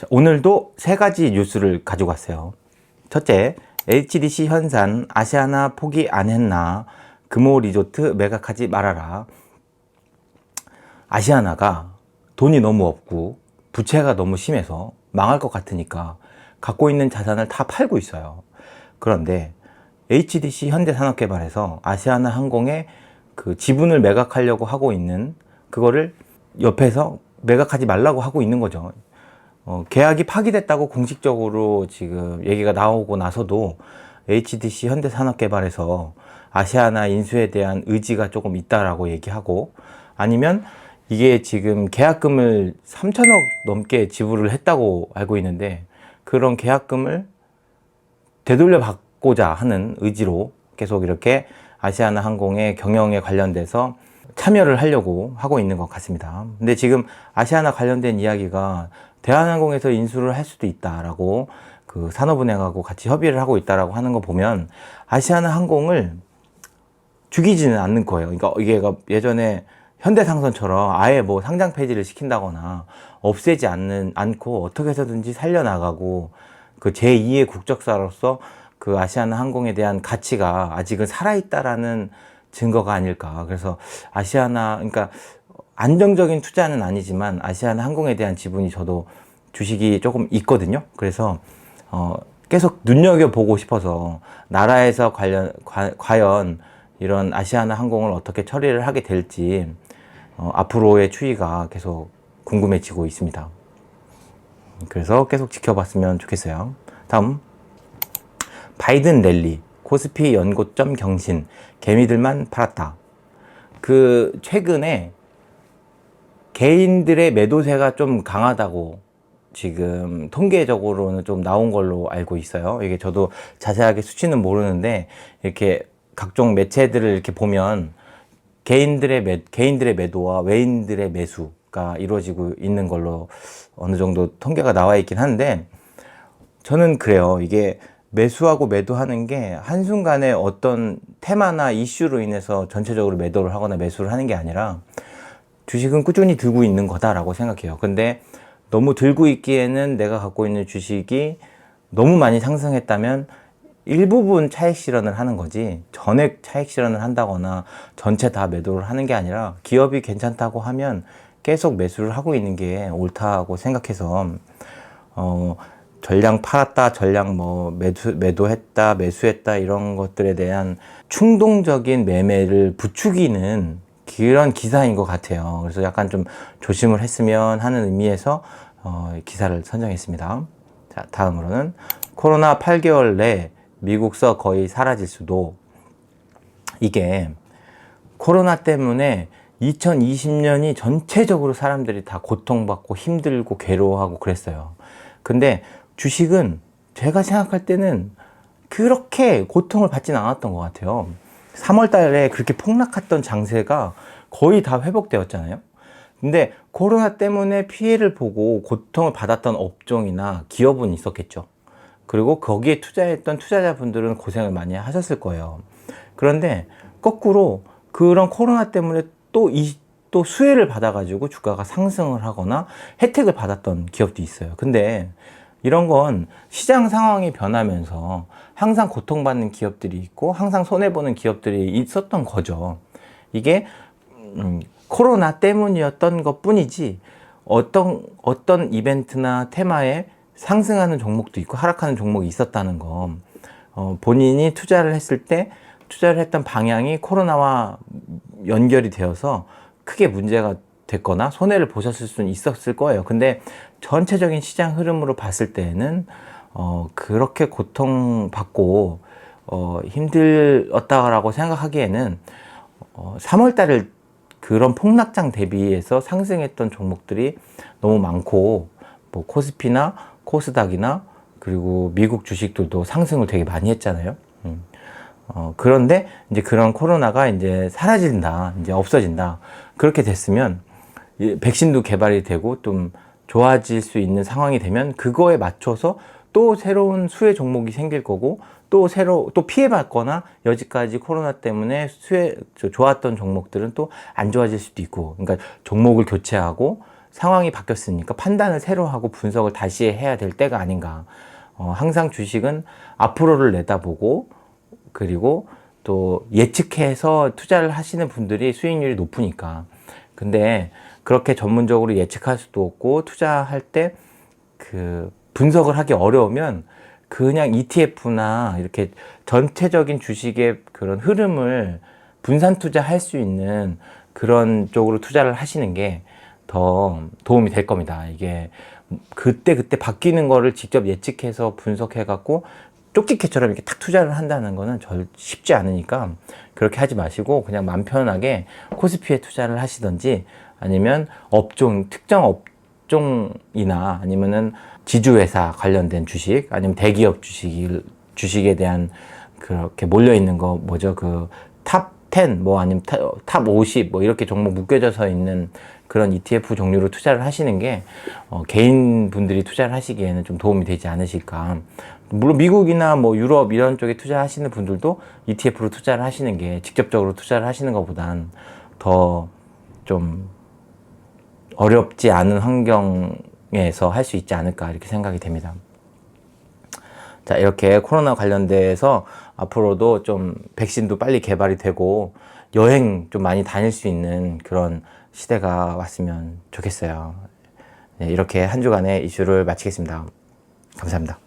오늘도 세 가지 뉴스를 가지고 왔어요. 첫째, HDC 현산 아시아나 포기 안 했나? 금호 리조트 매각하지 말아라. 아시아나가 돈이 너무 없고 부채가 너무 심해서 망할 것 같으니까 갖고 있는 자산을 다 팔고 있어요. 그런데 HDC 현대산업개발에서 아시아나 항공에 그 지분을 매각하려고 하고 있는 그거를 옆에서 매각하지 말라고 하고 있는 거죠. 계약이 파기됐다고 공식적으로 지금 얘기가 나오고 나서도 HDC 현대산업개발에서 아시아나 인수에 대한 의지가 조금 있다라고 얘기하고, 아니면 이게 지금 계약금을 3천억 넘게 지불을 했다고 알고 있는데 그런 계약금을 되돌려 받고자 하는 의지로 계속 이렇게 아시아나 항공의 경영에 관련돼서 참여를 하려고 하고 있는 것 같습니다. 근데 지금 아시아나 관련된 이야기가 대한항공에서 인수를 할 수도 있다라고 그 산업은행하고 같이 협의를 하고 있다라고 하는 거 보면 아시아나 항공을 죽이지는 않는 거예요. 그러니까 이게 예전에 현대상선처럼 아예 뭐 상장 폐지를 시킨다거나 없애지 않고 어떻게 해서든지 살려나가고 그 제2의 국적사로서 그 아시아나 항공에 대한 가치가 아직은 살아있다라는 증거가 아닐까. 그래서 아시아나, 그러니까 안정적인 투자는 아니지만 아시아나 항공에 대한 지분이 저도 주식이 조금 있거든요. 그래서 계속 눈여겨보고 싶어서 나라에서 과연 이런 아시아나 항공을 어떻게 처리를 하게 될지 앞으로의 추이가 계속 궁금해지고 있습니다. 그래서 계속 지켜봤으면 좋겠어요. 다음, 바이든 랠리, 코스피 연고점 경신, 개미들만 팔았다. 그 최근에 개인들의 매도세가 좀 강하다고 지금 통계적으로는 좀 나온 걸로 알고 있어요. 이게 저도 자세하게 수치는 모르는데 이렇게 각종 매체들을 이렇게 보면 개인들의 매도와 외인들의 매수가 이루어지고 있는 걸로 어느 정도 통계가 나와 있긴 한데, 저는 그래요. 이게 매수하고 매도하는 게 한순간에 어떤 테마나 이슈로 인해서 전체적으로 매도를 하거나 매수를 하는 게 아니라 주식은 꾸준히 들고 있는 거다라고 생각해요. 근데 너무 들고 있기에는 내가 갖고 있는 주식이 너무 많이 상승했다면 일부분 차익 실현을 하는 거지, 전액 차익 실현을 한다거나 전체 다 매도를 하는 게 아니라 기업이 괜찮다고 하면 계속 매수를 하고 있는 게 옳다고 생각해서 전량 팔았다, 전량 뭐 매도했다, 매수했다 이런 것들에 대한 충동적인 매매를 부추기는 그런 기사인 것 같아요. 그래서 약간 좀 조심을 했으면 하는 의미에서 기사를 선정했습니다. 자, 다음으로는 코로나 8개월 내 미국서 거의 사라질 수도. 이게 코로나 때문에 2020년이 전체적으로 사람들이 다 고통받고 힘들고 괴로워하고 그랬어요. 근데 주식은 제가 생각할 때는 그렇게 고통을 받지는 않았던 것 같아요. 3월 달에 그렇게 폭락했던 장세가 거의 다 회복되었잖아요. 근데 코로나 때문에 피해를 보고 고통을 받았던 업종이나 기업은 있었겠죠. 그리고 거기에 투자했던 투자자분들은 고생을 많이 하셨을 거예요. 그런데 거꾸로 그런 코로나 때문에 또 수혜를 받아가지고 주가가 상승을 하거나 혜택을 받았던 기업도 있어요. 근데 이런 건 시장 상황이 변하면서 항상 고통받는 기업들이 있고 항상 손해보는 기업들이 있었던 거죠. 이게 코로나 때문이었던 것 뿐이지 어떤 이벤트나 테마에 상승하는 종목도 있고 하락하는 종목이 있었다는 거, 본인이 투자를 했을 때 투자를 했던 방향이 코로나와 연결이 되어서 크게 문제가 됐거나 손해를 보셨을 수는 있었을 거예요. 근데 전체적인 시장 흐름으로 봤을 때는 그렇게 고통받고 힘들었다라고 생각하기에는 3월 달을 그런 폭락장 대비해서 상승했던 종목들이 너무 많고, 뭐 코스피나 코스닥이나 그리고 미국 주식들도 상승을 되게 많이 했잖아요. 그런데 이제 그런 코로나가 이제 사라진다, 이제 없어진다, 그렇게 됐으면 백신도 개발이 되고 좀 좋아질 수 있는 상황이 되면 그거에 맞춰서 또 새로운 수혜 종목이 생길 거고, 또 피해받거나 여지까지 코로나 때문에 좋았던 종목들은 또 안 좋아질 수도 있고, 그러니까 종목을 교체하고 상황이 바뀌었으니까 판단을 새로 하고 분석을 다시 해야 될 때가 아닌가. 항상 주식은 앞으로를 내다보고 그리고 또 예측해서 투자를 하시는 분들이 수익률이 높으니까. 근데 그렇게 전문적으로 예측할 수도 없고 투자할 때 그 분석을 하기 어려우면 그냥 ETF나 이렇게 전체적인 주식의 그런 흐름을 분산 투자할 수 있는 그런 쪽으로 투자를 하시는 게 더 도움이 될 겁니다. 이게 그때 바뀌는 거를 직접 예측해서 분석해 갖고 쪽집게처럼 이렇게 탁 투자를 한다는 거는 쉽지 않으니까 그렇게 하지 마시고 그냥 마음 편하게 코스피에 투자를 하시든지 아니면 특정 업종이나 아니면은 지주회사 관련된 주식 아니면 대기업 주식에 대한 그렇게 몰려 있는 거 뭐죠? 그 탑 10, 뭐 아니면 탑 50, 뭐 이렇게 종목 묶여져서 있는 그런 ETF 종류로 투자를 하시는 게 개인 분들이 투자를 하시기에는 좀 도움이 되지 않으실까. 물론 미국이나 뭐 유럽 이런 쪽에 투자하시는 분들도 ETF로 투자를 하시는 게 직접적으로 투자를 하시는 것보단 더 좀 어렵지 않은 환경에서 할 수 있지 않을까 이렇게 생각이 됩니다. 자, 이렇게 코로나 관련돼서 앞으로도 좀 백신도 빨리 개발이 되고 여행 좀 많이 다닐 수 있는 그런 시대가 왔으면 좋겠어요. 네, 이렇게 한 주간의 이슈를 마치겠습니다. 감사합니다.